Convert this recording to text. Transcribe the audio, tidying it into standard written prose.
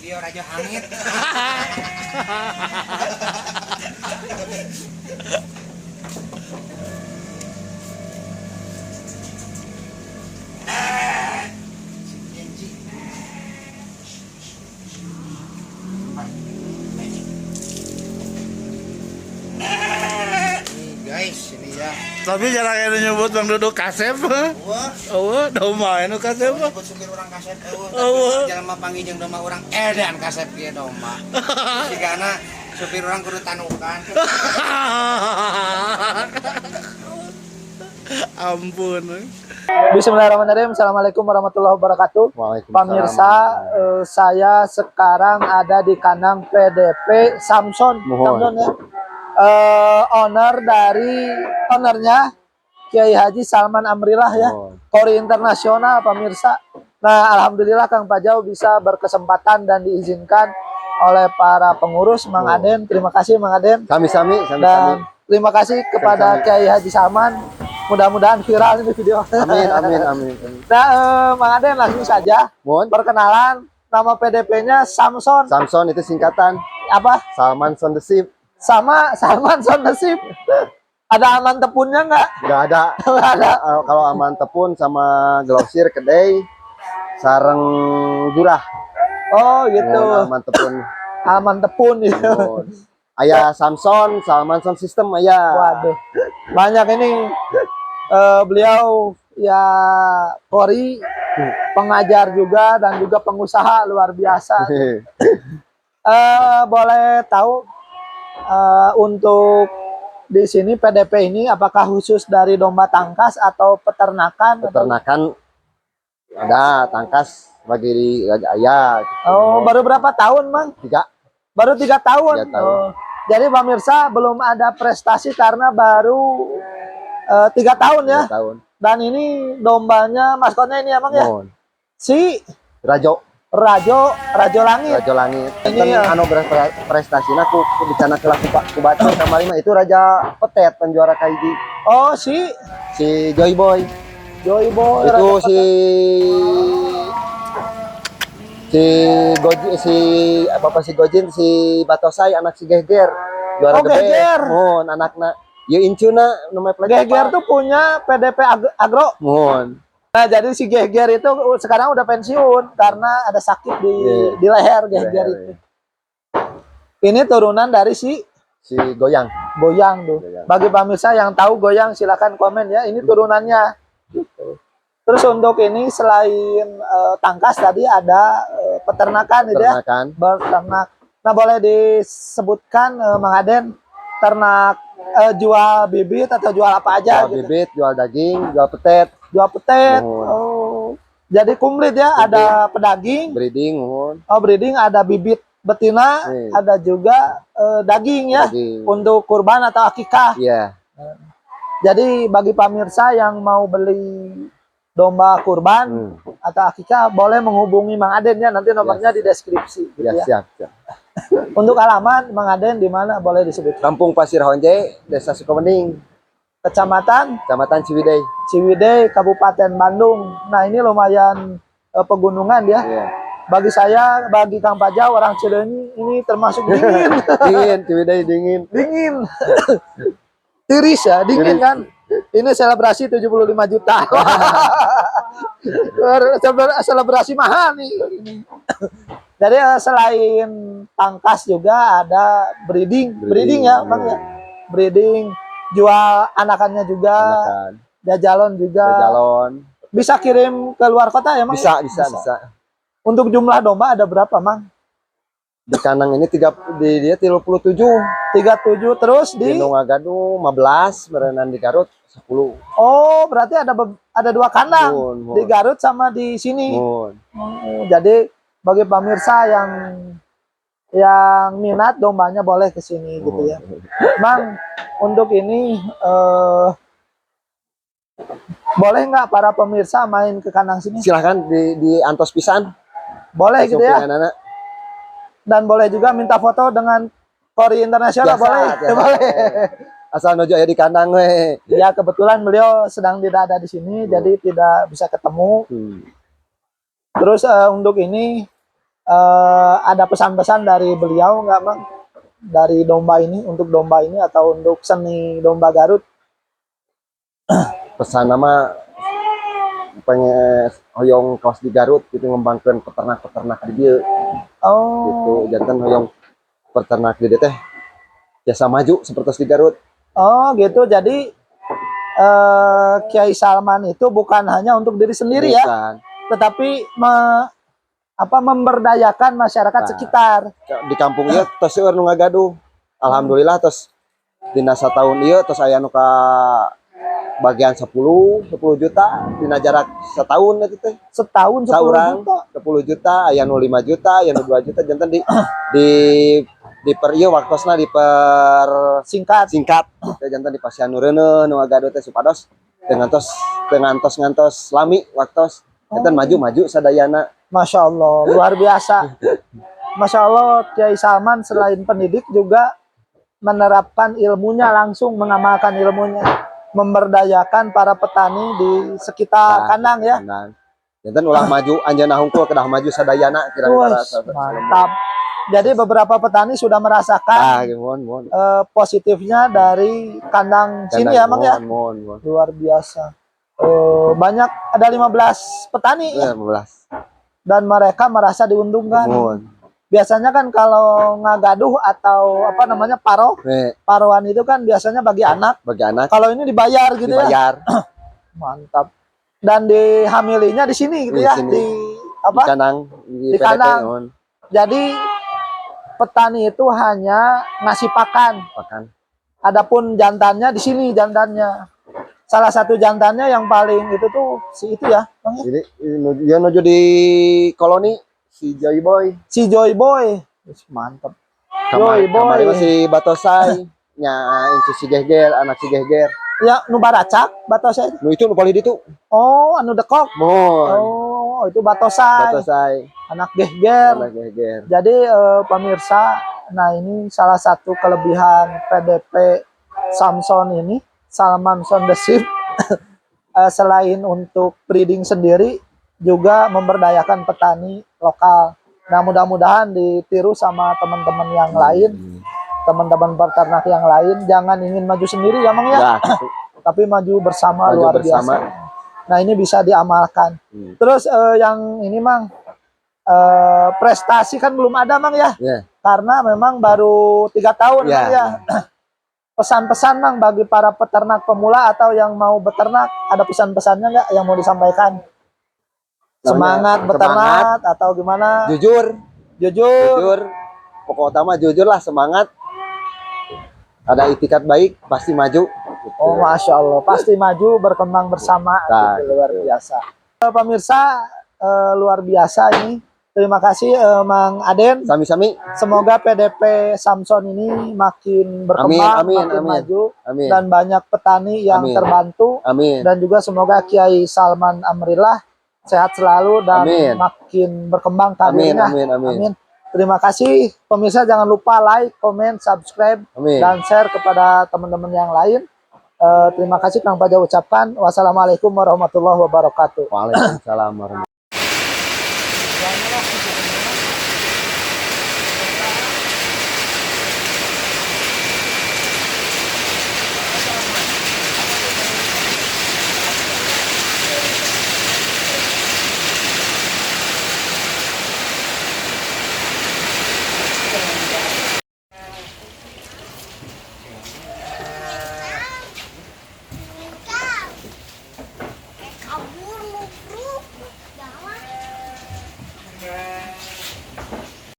Ieu raja hangit. Guys, ini ya. Tapi jarang yang nyebut Bang Dodo kasep. Wah, Domba anu kasep. buat supir orang kasep jalan panggil jeung domba orang edan kasep kieu domba. Sigana supir orang kudu tanukan. Ampun. Bismillahirrahmanirrahim. Assalamualaikum warahmatullahi wabarakatuh. Pemirsa, saya sekarang ada di kandang PDP Samson. Samson ya. Ownernya Kiai Haji Salman Amrillah ya. Kori Internasional pemirsa. Nah, alhamdulillah Kang Pajau bisa berkesempatan dan diizinkan oleh para pengurus Mang Aden. Terima kasih Mang Aden. Sami-sami. Dan terima kasih kepada Kiai Haji Salman. Mudah-mudahan viral ini video. Amin. Nah, Mang Aden langsung saja. Perkenalan, nama PDP-nya Samson. Samson itu singkatan Apa? Salman Son the Ship. Sama Salman Son Nasib. Ada aman tepunnya nggak? Nggak ada. Nggak ada. Kalau aman tepun sama glosir kedai sarang jurah. Oh gitu. Aman tepun. Aman tepun gitu. Ayah Samson, Salman Son System ayah. Waduh. Banyak ini beliau ya Kori, pengajar juga dan juga pengusaha luar biasa. Boleh tahu untuk di sini PDP ini apakah khusus dari domba tangkas atau peternakan? Peternakan ada, tangkas bagi ayah. Gitu. Oh, baru berapa tahun, Mang? 3. Baru 3 tahun. 3 tahun. Oh. Jadi pemirsa belum ada prestasi karena baru 3 tahun ya. 3 tahun. Dan ini dombanya maskotnya ini emang ya? Si Rajo Langit. Rajo Langit. Ini anu berprestasinya ku dicana kelah ku baca kemarin itu Raja Petet penjuara kaiji. Oh, si Joy Boy. Joy Boy. Itu Raja si Gojin si Batosai anak si Geger. Juara gede. Geger. Mun anakna. Ye incuna namanya Geger tuh punya PDP Agro. Mun. Nah, jadi si Geger itu sekarang udah pensiun karena ada sakit di leher Geger itu. Ini turunan dari si Goyang tuh. Bagi pemirsa yang tahu Goyang silakan komen ya. Ini turunannya. Terus untuk ini selain tangkas tadi ada peternakan gitu ya. Beternak. Nah, boleh disebutkan Mang Aden ternak jual bibit atau jual apa aja? Jual bibit, jual daging, jual petet. Jual petet. Oh. Jadi kumplit ya, ada pedaging, breeding, breeding, ada bibit betina, ada juga daging ya. Untuk kurban atau akikah. Iya. Jadi bagi pemirsa yang mau beli domba kurban atau akikah boleh menghubungi Mang Aden ya, nanti nomornya di deskripsi gitu ya. Siap. Untuk alamat Mang Aden di mana boleh disebut? Kampung Pasir Honje, Desa Sukomening. Kecamatan Ciwidey, Kabupaten Bandung. Nah, ini lumayan pegunungan ya. Bagi saya, bagi Kang Pajau orang Cileunyi ini termasuk dingin. Ciwidey dingin. Tiris ya, dingin kan. Ini selebrasi 75 juta. Selebrasi mahal nih. Jadi selain tangkas juga ada breeding ya, Bang ya. Breeding, jual anakannya juga, jajalon juga. Bisa kirim ke luar kota ya, Mang? Bisa. Untuk jumlah domba ada berapa, Mang? Di kandang ini dia 37. 37 terus di Nungagadu 15, berenang di Garut 10. Oh, berarti ada 2 kandang. Di Garut sama di sini. Jadi bagi pemirsa yang minat dombanya boleh ke sini gitu ya. Mang, untuk ini boleh nggak para pemirsa main ke kandang sini? Silahkan di antos pisan. Boleh gitu ya. Dan boleh juga minta foto dengan Kori Internasional. Boleh. Asal nojo ya di kandang we. Ya, kebetulan beliau sedang tidak ada di sini, jadi tidak bisa ketemu. Terus untuk ini ada pesan-pesan dari beliau nggak Mang? Dari domba ini, untuk domba ini atau untuk seni domba Garut? Pesan nama pengen hoyong kaos di Garut gitu ngembangkan peternak di dia gitu. Oh, Jantan hoyong peternak di dia teh biasa maju seperti di Garut. oh gitu. Jadi Kiai Salman itu bukan hanya untuk diri sendiri ya, Bukan. tetapi memberdayakan masyarakat Nah. sekitar. Di kampung ieu tos seueur nu ngagaduh. Alhamdulillah tos dina satahun ieu tos aya nu ka bagian 10 juta dina jarak setahun eta teh. Setahun 10 Saurang juta. 10 juta, aya nu 5 juta, aya nu 2 juta jantan di per ieu waktosna di per Singkat. singkat gitu jantan di pasianureuneuh nu ngagaduh teh supados dengan ngantos lami waktos jantan maju sadayana. Masya Allah, luar biasa. Masya Allah, Kiai Salman selain pendidik juga menerapkan ilmunya, langsung mengamalkan ilmunya, memberdayakan para petani di sekitar kandang ya. Jantan ulah maju anjeunna hungkul kedah maju sadayana kira-kira. Wih, mantap. Jadi beberapa petani sudah merasakan Mohon. positifnya dari kandang sini ya, Mang ya. Mohon. Luar biasa. Banyak, ada 15 petani ya, 15. dan mereka merasa diuntungkan. Mohon. Biasanya kan kalau ngagaduh atau apa namanya paroan itu kan biasanya bagi anak. Bagi anak Kalau ini dibayar gitu ya. dibayar Mantap. Dan dihamilinya di sini gitu Di ya, sini. di di apa? kandang Di PDP, kandang. mohon. Jadi petani itu hanya ngasih pakan. Pakan. Adapun jantannya di sini jantannya. Salah satu jantannya yang paling itu tuh si itu ya, Bang ya? Jadi dia nuju di koloni si Joy Boy. Si Joy Boy. Mantap. Kamari Joy Boy. kamari mah si Batosai. Nya incu si Gehger, anak si Gehger. Ya, nu baracak batosai. Nu itu nu paling ditu. Oh, anu dekok. Mohon. Oh, itu batosai. Batosai. Anak Gehger. Anak Gehger. Jadi pemirsa, nah ini salah satu kelebihan PDP Samson ini, Salman Son the Sheep. Selain untuk breeding sendiri, juga memberdayakan petani lokal. Nah, mudah-mudahan ditiru sama teman-teman yang lain, teman-teman peternak yang lain. Jangan ingin maju sendiri ya, Mang ya, Ya, tapi maju bersama, Maju luar bersama. biasa. Nah, ini bisa diamalkan. Terus yang ini, Mang, prestasi kan belum ada, Mang ya, ya. karena memang baru 3 tahun, Ya. Mang ya. Pesan-pesan, Mang, bagi para peternak pemula atau yang mau beternak, ada pesan-pesannya nggak yang mau disampaikan? Semangat beternak atau gimana? Jujur. Jujur. Pokok utama jujur lah, semangat. Ada itikat baik, pasti maju. Gitu. Oh, Masya Allah, pasti maju, berkembang bersama. Nah, Gitu, luar biasa. Pemirsa, luar biasa ini. Terima kasih Mang Aden. Sami-sami. Semoga PDP Samson ini makin berkembang, Amin, makin amin. maju, Amin. dan banyak petani yang Amin. terbantu. Amin. Dan juga semoga Kiai Salman Amrillah sehat selalu dan Amin. makin berkembang Amin, karirnya. amin, amin. Amin. Terima kasih pemirsa, jangan lupa like, komen, subscribe, Amin. dan share kepada teman-teman yang lain. Terima kasih Kang Paja ucapkan. Wassalamualaikum warahmatullahi wabarakatuh. Waalaikumsalam warahmatullahi